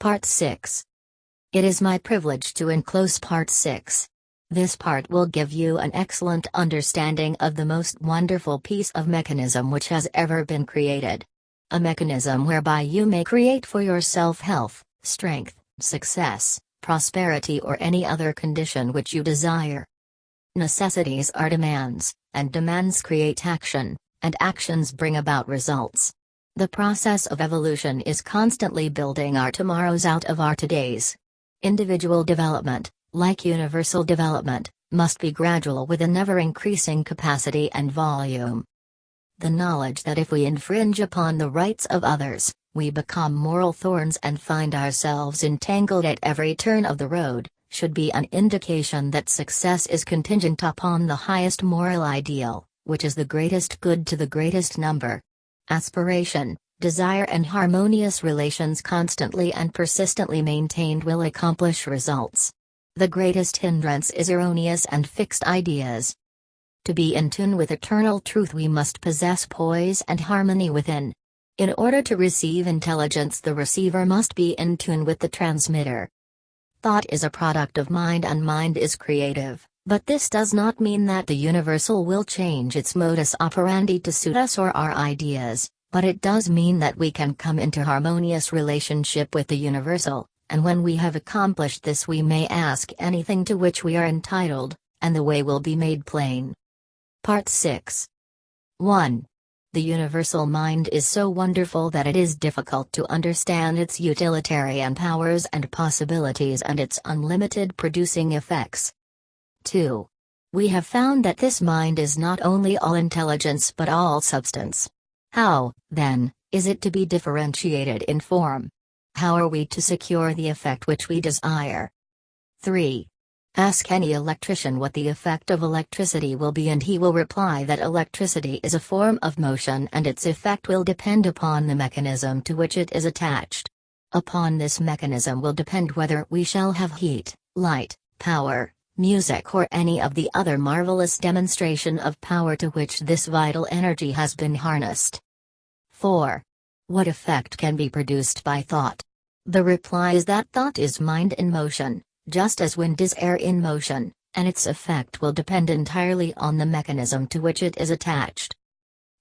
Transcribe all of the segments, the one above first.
Part 6. It is my privilege to enclose Part 6. This part will give you an excellent understanding of the most wonderful piece of mechanism which has ever been created. A mechanism whereby you may create for yourself health, strength, success, prosperity or any other condition which you desire. Necessities are demands, and demands create action, and actions bring about results. The process of evolution is constantly building our tomorrows out of our todays. Individual development, like universal development, must be gradual with an ever-increasing capacity and volume. The knowledge that if we infringe upon the rights of others, we become moral thorns and find ourselves entangled at every turn of the road, should be an indication that success is contingent upon the highest moral ideal, which is the greatest good to the greatest number. Aspiration, desire and harmonious relations constantly and persistently maintained will accomplish results. The greatest hindrance is erroneous and fixed ideas. To be in tune with eternal truth we must possess poise and harmony within. In order to receive intelligence the receiver must be in tune with the transmitter. Thought is a product of mind and mind is creative, but this does not mean that the universal will change its modus operandi to suit us or our ideas, but it does mean that we can come into harmonious relationship with the universal, and when we have accomplished this we may ask anything to which we are entitled, and the way will be made plain. Part 6. 1. The universal mind is so wonderful that it is difficult to understand its utilitarian powers and possibilities and its unlimited producing effects. 2. We have found that this mind is not only all intelligence but all substance. How, then, is it to be differentiated in form? How are we to secure the effect which we desire? 3. Ask any electrician what the effect of electricity will be and he will reply that electricity is a form of motion and its effect will depend upon the mechanism to which it is attached. Upon this mechanism will depend whether we shall have heat, light, power, music or any of the other marvelous demonstration of power to which this vital energy has been harnessed. 4. What effect can be produced by thought? The reply is that thought is mind in motion, just as wind is air in motion, and its effect will depend entirely on the mechanism to which it is attached.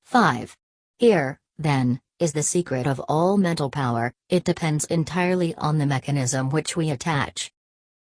5. Here, then, is the secret of all mental power, it depends entirely on the mechanism which we attach.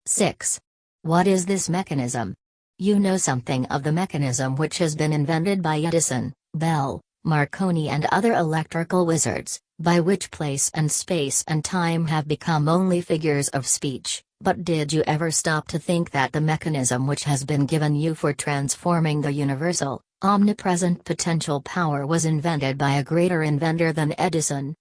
6. What is this mechanism? You know something of the mechanism which has been invented by Edison, Bell, Marconi and other electrical wizards, by which place and space and time have become only figures of speech, but did you ever stop to think that the mechanism which has been given you for transforming the universal, omnipresent potential power was invented by a greater inventor than Edison?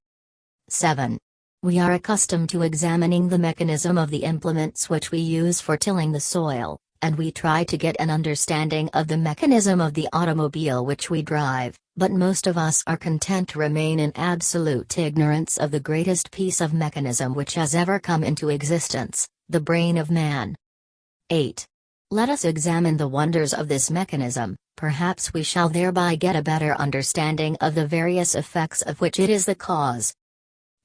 7. We are accustomed to examining the mechanism of the implements which we use for tilling the soil, and we try to get an understanding of the mechanism of the automobile which we drive, but most of us are content to remain in absolute ignorance of the greatest piece of mechanism which has ever come into existence, the brain of man. 8. Let us examine the wonders of this mechanism, perhaps we shall thereby get a better understanding of the various effects of which it is the cause.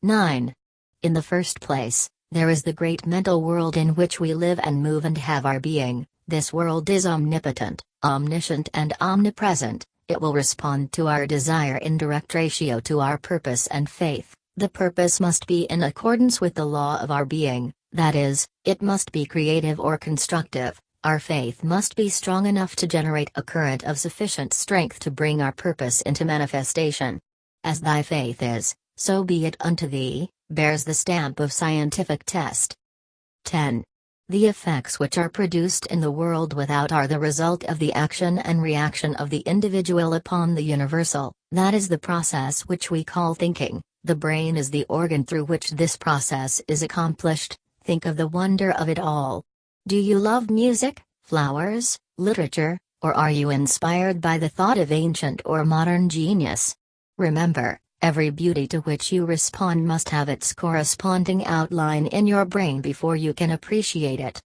9. In the first place, there is the great mental world in which we live and move and have our being. This world is omnipotent, omniscient and omnipresent. It will respond to our desire in direct ratio to our purpose and faith. The purpose must be in accordance with the law of our being, that is, it must be creative or constructive. Our faith must be strong enough to generate a current of sufficient strength to bring our purpose into manifestation. As thy faith is, so be it unto thee, bears the stamp of scientific test. 10. The effects which are produced in the world without are the result of the action and reaction of the individual upon the universal, that is the process which we call thinking. The brain is the organ through which this process is accomplished. Think of the wonder of it all. Do you love music, flowers, literature, or are you inspired by the thought of ancient or modern genius? Remember, every beauty to which you respond must have its corresponding outline in your brain before you can appreciate it.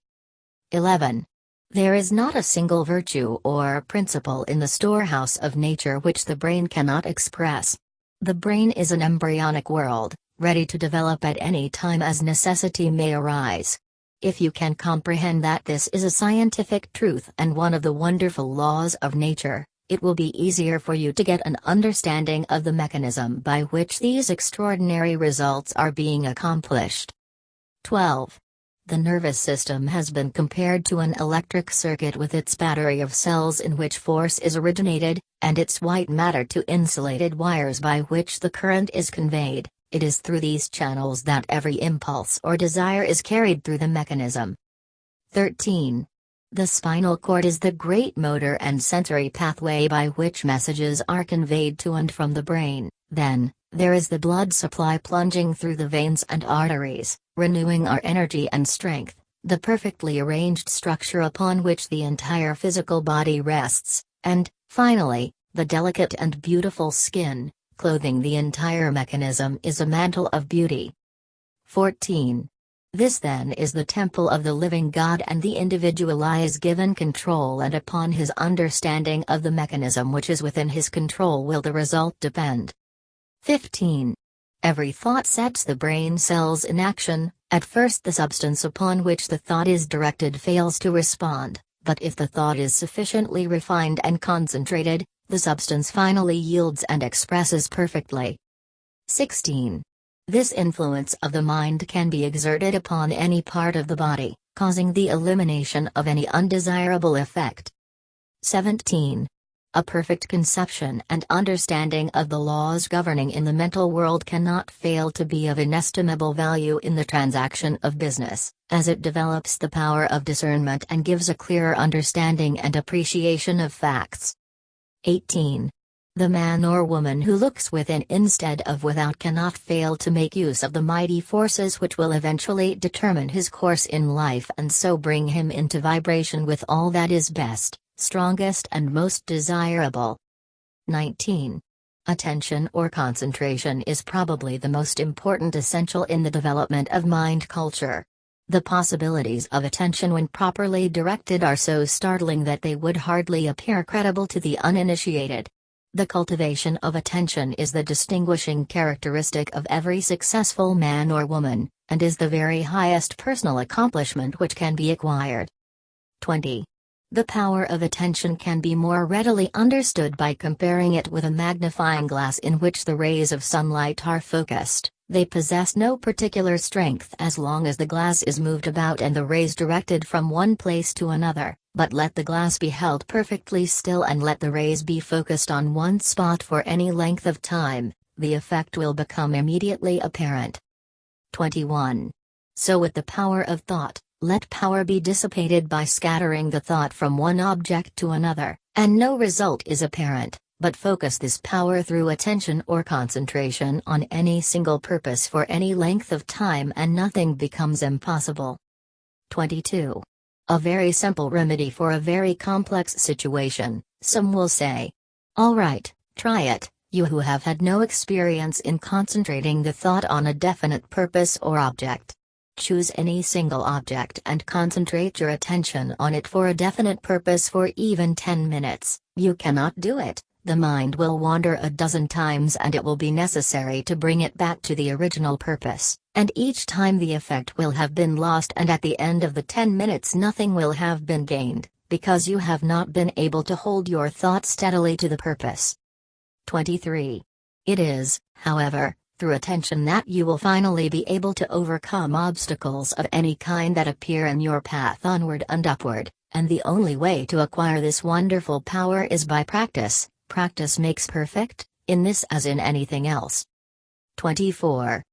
11. There is not a single virtue or principle in the storehouse of nature which the brain cannot express. The brain is an embryonic world, ready to develop at any time as necessity may arise. If you can comprehend that this is a scientific truth and one of the wonderful laws of nature, it will be easier for you to get an understanding of the mechanism by which these extraordinary results are being accomplished. 12. The nervous system has been compared to an electric circuit with its battery of cells in which force is originated, and its white matter to insulated wires by which the current is conveyed. It is through these channels that every impulse or desire is carried through the mechanism. 13. The spinal cord is the great motor and sensory pathway by which messages are conveyed to and from the brain. Then, there is the blood supply plunging through the veins and arteries, renewing our energy and strength, the perfectly arranged structure upon which the entire physical body rests, and, finally, the delicate and beautiful skin, clothing the entire mechanism, is a mantle of beauty. 14. This then is the temple of the living God, and the individual is given control, and upon his understanding of the mechanism which is within his control will the result depend. 15. Every thought sets the brain cells in action. At first the substance upon which the thought is directed fails to respond, but if the thought is sufficiently refined and concentrated, the substance finally yields and expresses perfectly. 16. This influence of the mind can be exerted upon any part of the body, causing the elimination of any undesirable effect. 17. A perfect conception and understanding of the laws governing in the mental world cannot fail to be of inestimable value in the transaction of business, as it develops the power of discernment and gives a clearer understanding and appreciation of facts. 18. The man or woman who looks within instead of without cannot fail to make use of the mighty forces which will eventually determine his course in life and so bring him into vibration with all that is best, strongest and most desirable. 19. Attention or concentration is probably the most important essential in the development of mind culture. The possibilities of attention when properly directed are so startling that they would hardly appear credible to the uninitiated. The cultivation of attention is the distinguishing characteristic of every successful man or woman, and is the very highest personal accomplishment which can be acquired. 20. The power of attention can be more readily understood by comparing it with a magnifying glass in which the rays of sunlight are focused. They possess no particular strength as long as the glass is moved about and the rays directed from one place to another, but let the glass be held perfectly still and let the rays be focused on one spot for any length of time, the effect will become immediately apparent. 21. So with the power of thought, let power be dissipated by scattering the thought from one object to another, and no result is apparent, but focus this power through attention or concentration on any single purpose for any length of time and nothing becomes impossible. 22. A very simple remedy for a very complex situation, some will say. All right, try it, you who have had no experience in concentrating the thought on a definite purpose or object. Choose any single object and concentrate your attention on it for a definite purpose for even 10 minutes. You cannot do it, the mind will wander a dozen times and it will be necessary to bring it back to the original purpose, and each time the effect will have been lost, and at the end of the 10 minutes nothing will have been gained, because you have not been able to hold your thought steadily to the purpose. 23. It is, however, through attention that you will finally be able to overcome obstacles of any kind that appear in your path onward and upward, and the only way to acquire this wonderful power is by practice. Practice makes perfect, in this as in anything else. 24.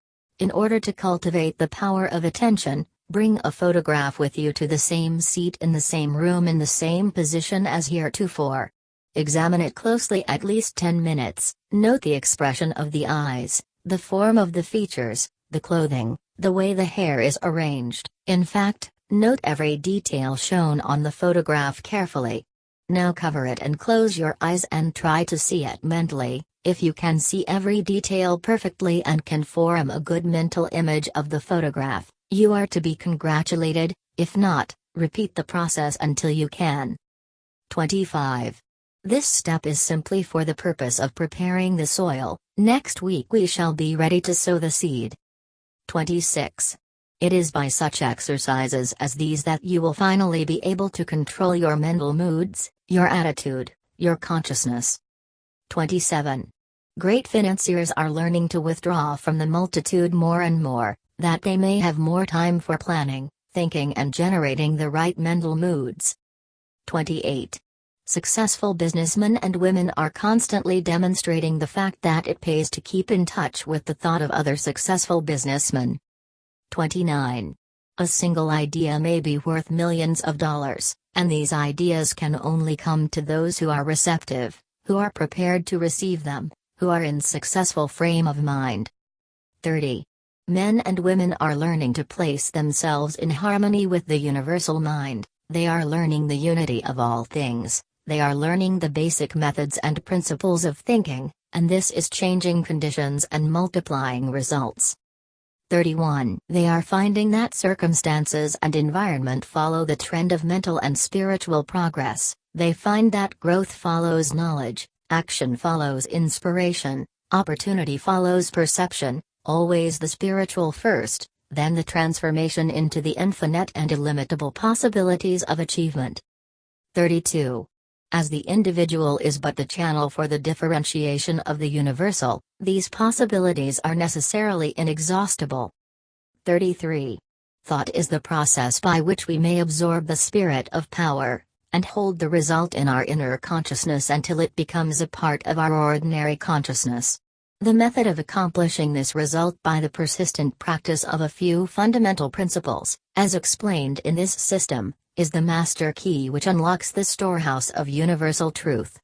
In order to cultivate the power of attention, bring a photograph with you to the same seat in the same room in the same position as heretofore. Examine it closely at least 10 minutes, note the expression of the eyes, the form of the features, the clothing, the way the hair is arranged, in fact, note every detail shown on the photograph carefully. Now cover it and close your eyes and try to see it mentally. If you can see every detail perfectly and can form a good mental image of the photograph, you are to be congratulated. If not, repeat the process until you can. 25. This step is simply for the purpose of preparing the soil, Next week we shall be ready to sow the seed. 26. It is by such exercises as these that you will finally be able to control your mental moods, your attitude, your consciousness. 27. Great financiers are learning to withdraw from the multitude more and more, that they may have more time for planning, thinking and generating the right mental moods. 28. Successful businessmen and women are constantly demonstrating the fact that it pays to keep in touch with the thought of other successful businessmen. 29. A single idea may be worth millions of dollars, and these ideas can only come to those who are receptive, who are prepared to receive them, who are in successful frame of mind. 30. Men and women are learning to place themselves in harmony with the universal mind, they are learning the unity of all things, they are learning the basic methods and principles of thinking, and this is changing conditions and multiplying results. 31. They are finding that circumstances and environment follow the trend of mental and spiritual progress, they find that growth follows knowledge, action follows inspiration, opportunity follows perception, always the spiritual first, then the transformation into the infinite and illimitable possibilities of achievement. 32. As the individual is but the channel for the differentiation of the universal, these possibilities are necessarily inexhaustible. 33. Thought is the process by which we may absorb the spirit of power, and hold the result in our inner consciousness until it becomes a part of our ordinary consciousness. The method of accomplishing this result by the persistent practice of a few fundamental principles, as explained in this system, is the master key which unlocks the storehouse of universal truth.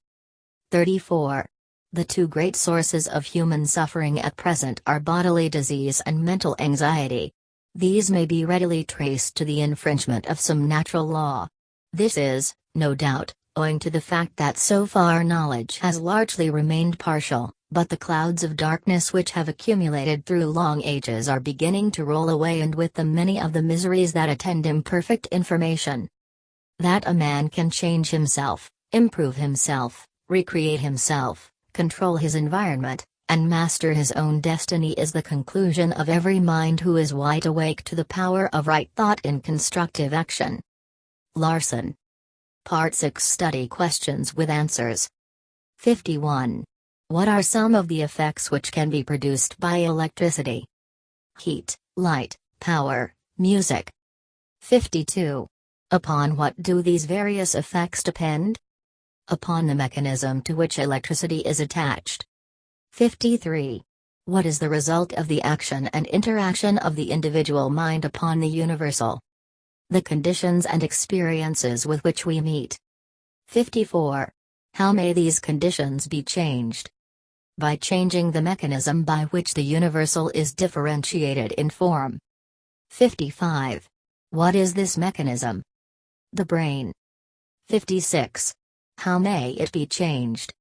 34. The two great sources of human suffering at present are bodily disease and mental anxiety. These may be readily traced to the infringement of some natural law. This is, no doubt, owing to the fact that so far knowledge has largely remained partial, but the clouds of darkness which have accumulated through long ages are beginning to roll away, and with them many of the miseries that attend imperfect information. That a man can change himself, improve himself, recreate himself, control his environment, and master his own destiny is the conclusion of every mind who is wide awake to the power of right thought in constructive action. Larson. Part 6 Study Questions with Answers. 51. What are some of the effects which can be produced by electricity? Heat, light, power, music. 52. Upon what do these various effects depend? Upon the mechanism to which electricity is attached. 53. What is the result of the action and interaction of the individual mind upon the universal? The conditions and experiences with which we meet. 54. How may these conditions be changed? By changing the mechanism by which the universal is differentiated in form. 55. What is this mechanism? The brain. 56. How may it be changed?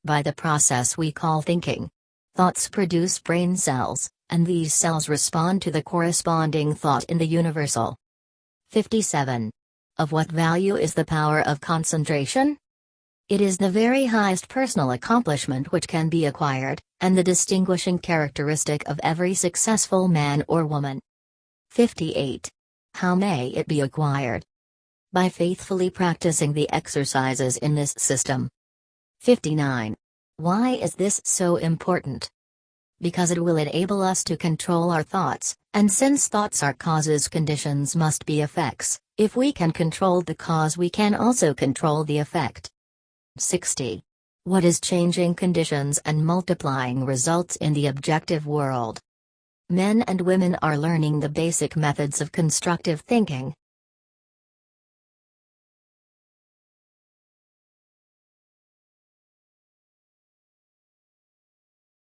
By the process we call thinking. Thoughts produce brain cells, and these cells respond to the corresponding thought in the universal. 57. Of what value is the power of concentration? It is the very highest personal accomplishment which can be acquired, and the distinguishing characteristic of every successful man or woman. 58. How may it be acquired? By faithfully practicing the exercises in this system. 59. Why is this so important? Because it will enable us to control our thoughts, and since thoughts are causes, conditions must be effects. If we can control the cause, we can also control the effect. 60. What is changing conditions and multiplying results in the objective world? Men and women are learning the basic methods of constructive thinking,